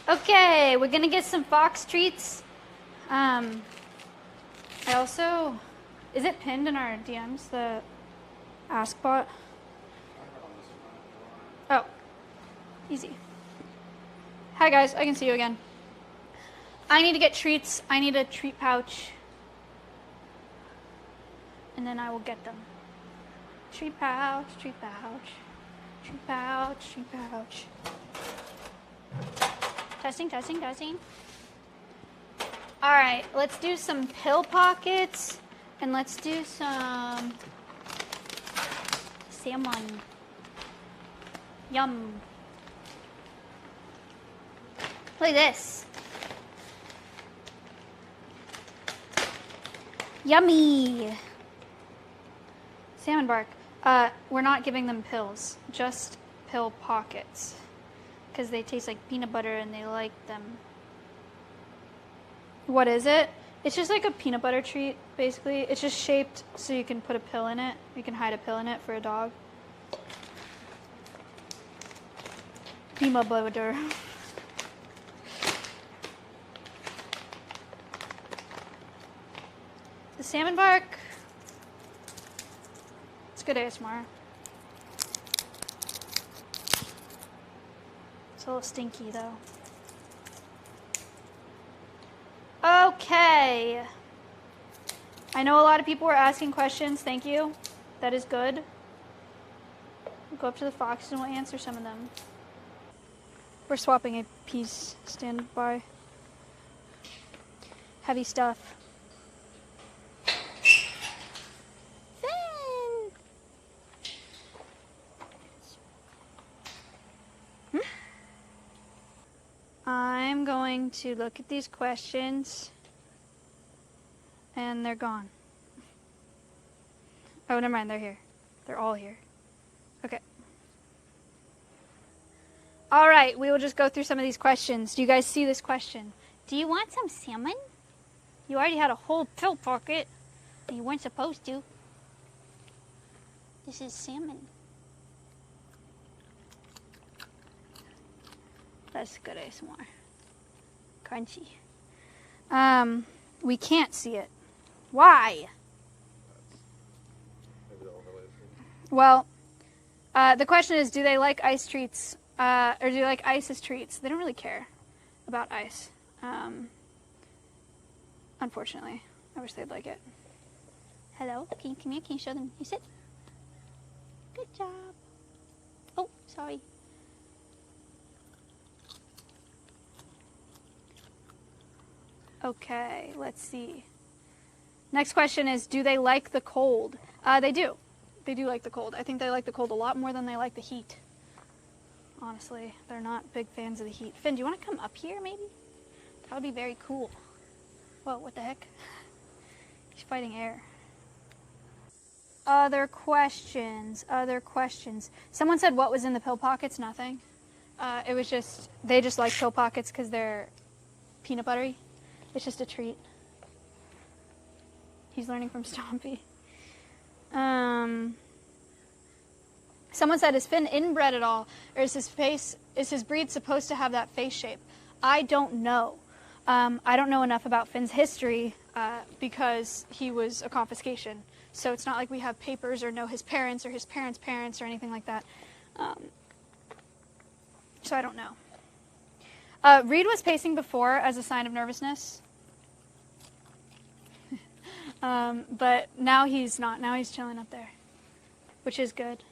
Okay, we're gonna get some fox treats. I also, is it pinned in our DMs, the Ask Bot? Oh, easy. Hi guys, I can see you again. I need to get treats. I need a treat pouch. And then I will get them. Treat pouch, treat pouch, treat pouch, treat pouch. Testing, testing, testing. All right, let's do some pill pockets and let's do some salmon. Yum. Look at this. Yummy. Salmon bark. We're not giving them pills, just pill pockets. Because they taste like peanut butter and they like them. What is it? It's just like a peanut butter treat, basically. It's just shaped so you can put a pill in it. You can hide a pill in it for a dog. Peanut butter. The salmon bark. It's good ASMR. It's a little stinky though. Okay. I know a lot of people were asking questions. Thank you. That is good. We'll go up to the foxes and we'll answer some of them. We're swapping a piece. Stand by. Heavy stuff. I'm going to look at these questions, and they're gone. Oh, never mind, they're here. They're all here. Okay. All right, we will just go through some of these questions. Do you guys see this question? Do you want some salmon? You already had a whole pill pocket, and you weren't supposed to. This is salmon. That's good ASMR. Crunchy. We can't see it. Why? Well, the question is, do they like ice treats, or do they like ice as treats? They don't really care about ice. Unfortunately. I wish they'd like it. Hello? Can you come here? Can you show them? You sit? Good job. Oh, sorry. Okay, let's see. Next question is, do they like the cold? They do. They do like the cold. I think they like the cold a lot more than they like the heat. Honestly, they're not big fans of the heat. Finn, do you want to come up here, maybe? That would be very cool. Whoa, what the heck? He's fighting air. Other questions. Someone said what was in the pill pockets? Nothing. It was just, they just like pill pockets because they're peanut buttery. It's just a treat. He's learning from Stompy. Someone said, is Finn inbred at all? Or is his breed supposed to have that face shape? I don't know. I don't know enough about Finn's history because he was a confiscation. So it's not like we have papers or know his parents or his parents' parents or anything like that. So I don't know. Reed was pacing before as a sign of nervousness. But now he's not. Now he's chilling up there, which is good.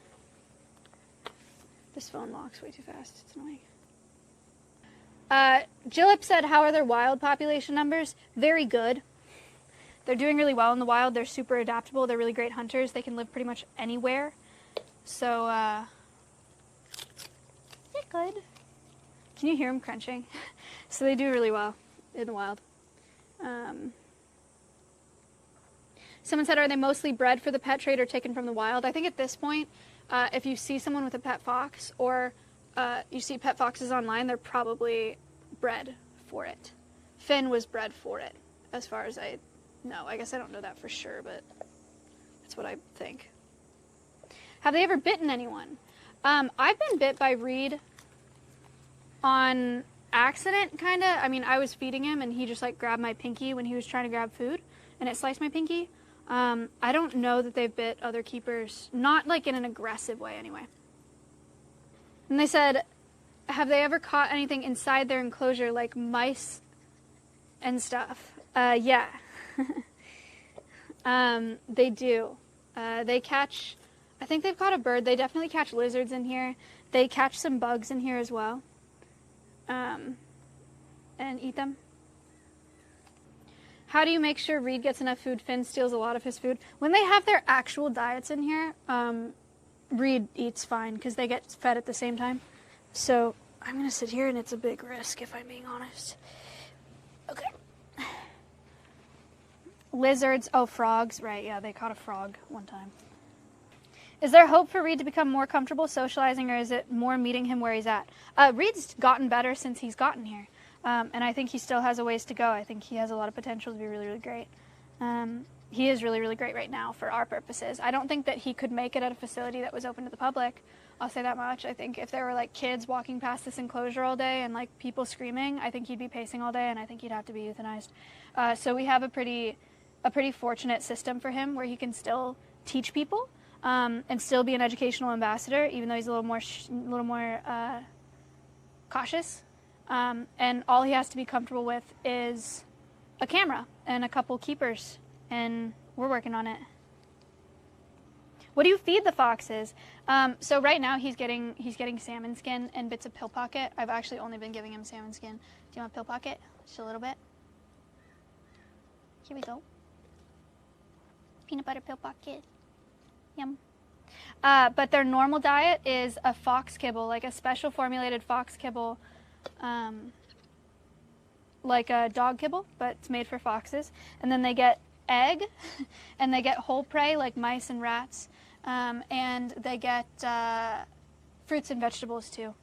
This phone locks way too fast. It's annoying. Jillip said, how are their wild population numbers? Very good. They're doing really well in the wild. They're super adaptable. They're really great hunters. They can live pretty much anywhere. So, they're good. Can you hear them crunching? So they do really well in the wild. Someone said, are they mostly bred for the pet trade or taken from the wild? I think at this point, if you see someone with a pet fox or you see pet foxes online, they're probably bred for it. Finn was bred for it, as far as I know. I guess I don't know that for sure, but that's what I think. Have they ever bitten anyone? I've been bit by Reed on accident, kind of. I mean, I was feeding him, and he just, like, grabbed my pinky when he was trying to grab food, and it sliced my pinky. I don't know that they've bit other keepers, not, like, in an aggressive way, anyway. And they said, have they ever caught anything inside their enclosure, like mice and stuff? Yeah. They do. They catch, I think they've caught a bird. They definitely catch lizards in here. They catch some bugs in here as well. And eat them. How do you make sure Reed gets enough food? Finn steals a lot of his food. When they have their actual diets in here, Reed eats fine because they get fed at the same time. So I'm going to sit here, and it's a big risk if I'm being honest. Okay. Lizards. Oh, frogs. Right, yeah, they caught a frog one time. Is there hope for Reed to become more comfortable socializing, or is it more meeting him where he's at? Reed's gotten better since he's gotten here. And I think he still has a ways to go. I think he has a lot of potential to be really, really great. He is really, really great right now for our purposes. I don't think that he could make it at a facility that was open to the public. I'll say that much. I think if there were, like, kids walking past this enclosure all day and, like, people screaming, I think he'd be pacing all day, and I think he'd have to be euthanized. So we have a pretty fortunate system for him where he can still teach people and still be an educational ambassador, even though he's a little more cautious. And all he has to be comfortable with is a camera and a couple keepers, and we're working on it. What do you feed the foxes? So right now he's getting salmon skin and bits of pill pocket. I've actually only been giving him salmon skin. Do you want pill pocket? Just a little bit. Here we go. Peanut butter pill pocket. Yum. But their normal diet is a fox kibble, like a special formulated fox kibble, like a dog kibble, but it's made for foxes. And then they get egg, and they get whole prey like mice and rats, and they get fruits and vegetables too.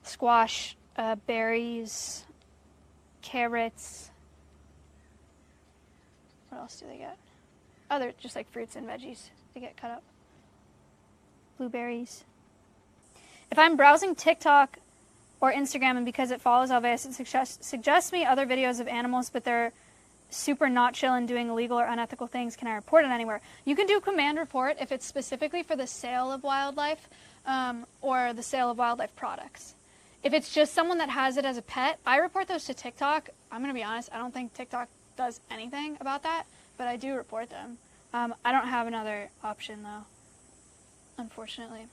Squash, berries, carrots. What else do they get? Oh, they're just like fruits and veggies. They get cut up. Blueberries. If I'm browsing TikTok or Instagram, and because it follows Alveus, it suggests me other videos of animals, but they're super not chill and doing illegal or unethical things, can I report it anywhere? You can do command report if it's specifically for the sale of wildlife or the sale of wildlife products. If it's just someone that has it as a pet, I report those to TikTok. I'm going to be honest, I don't think TikTok does anything about that, but I do report them. I don't have another option, though, unfortunately.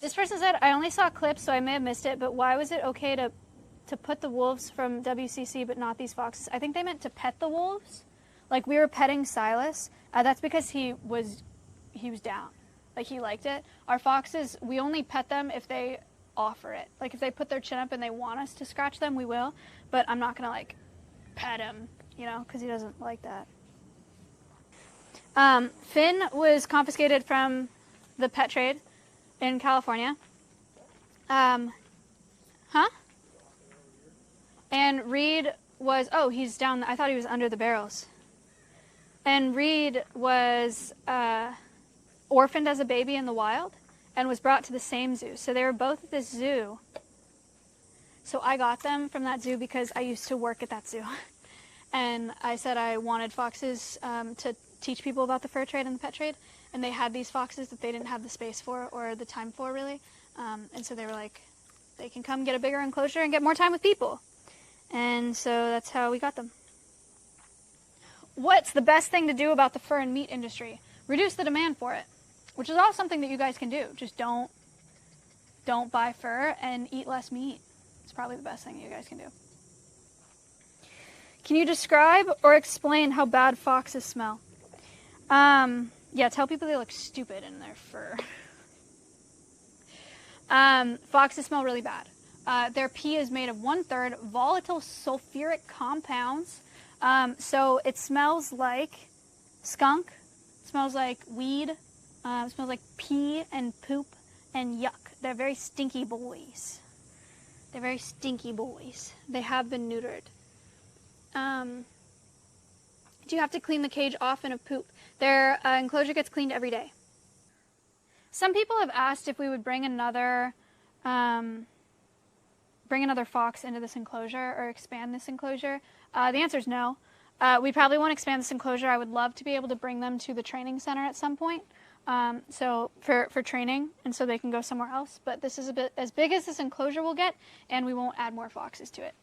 This person said, I only saw clips, so I may have missed it, but why was it okay to put the wolves from WCC but not these foxes? I think they meant to pet the wolves. Like, we were petting Silas. That's because he was down. Like, he liked it. Our foxes, we only pet them if they offer it. Like, if they put their chin up and they want us to scratch them, we will. But I'm not going to, like, pet him, you know, because he doesn't like that. Finn was confiscated from the pet trade in California. And Reed was, oh, he's down, I thought he was under the barrels. And Reed was orphaned as a baby in the wild and was brought to the same zoo. So they were both at this zoo. So I got them from that zoo because I used to work at that zoo. And I said I wanted foxes to teach people about the fur trade and the pet trade. And they had these foxes that they didn't have the space for or the time for, really. And so they were like, they can come get a bigger enclosure and get more time with people. And so that's how we got them. What's the best thing to do about the fur and meat industry? Reduce the demand for it, which is all something that you guys can do. Just don't buy fur and eat less meat. It's probably the best thing you guys can do. Can you describe or explain how bad foxes smell? Yeah, tell people they look stupid in their fur. Foxes smell really bad. Their pee is made of 1/3 volatile sulfuric compounds. So it smells like skunk, it smells like weed, it smells like pee and poop and yuck. They're very stinky boys. They're very stinky boys. They have been neutered. Do you have to clean the cage often of poop? Their enclosure gets cleaned every day. Some people have asked if we would bring another bring another fox into this enclosure or expand this enclosure? The answer is no. We probably won't expand this enclosure. I would love to be able to bring them to the training center at some point. So for training, and so they can go somewhere else. But this is a bit as big as this enclosure will get, and we won't add more foxes to it.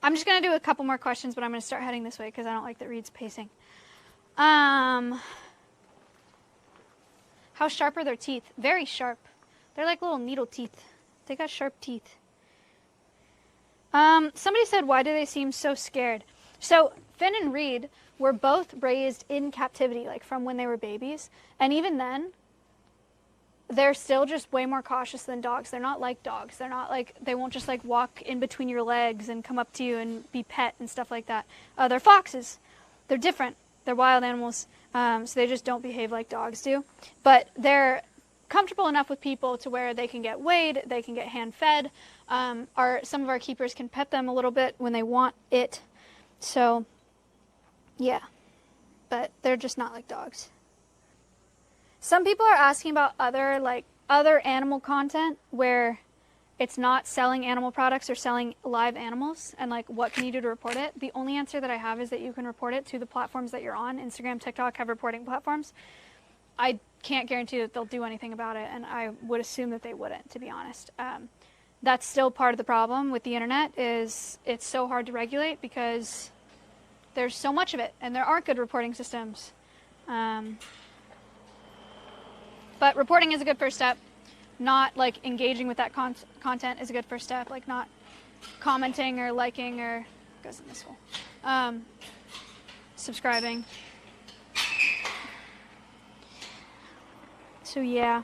I'm just going to do a couple more questions, but I'm going to start heading this way because I don't like that Reed's pacing. How sharp are their teeth? Very sharp. They're like little needle teeth. They got sharp teeth. Somebody said, why do they seem so scared? So Finn and Reed were both raised in captivity, like from when they were babies. And even then, they're still just way more cautious than dogs. They're not like dogs. They're not like, they won't just like walk in between your legs and come up to you and be pet and stuff like that. They're foxes. They're different. They're wild animals. So they just don't behave like dogs do. But they're comfortable enough with people to where they can get weighed, they can get hand-fed. Some of our keepers can pet them a little bit when they want it. So, yeah. But they're just not like dogs. Some people are asking about other animal content where it's not selling animal products or selling live animals, and like what can you do to report it? The only answer that I have is that you can report it to the platforms that you're on. Instagram, TikTok have reporting platforms. I can't guarantee that they'll do anything about it, and I would assume that they wouldn't, to be honest. That's still part of the problem with the internet, is it's so hard to regulate because there's so much of it, and there aren't good reporting systems. But reporting is a good first step. Not like engaging with that content is a good first step. Like not commenting or liking or goes in this hole. Subscribing. So yeah.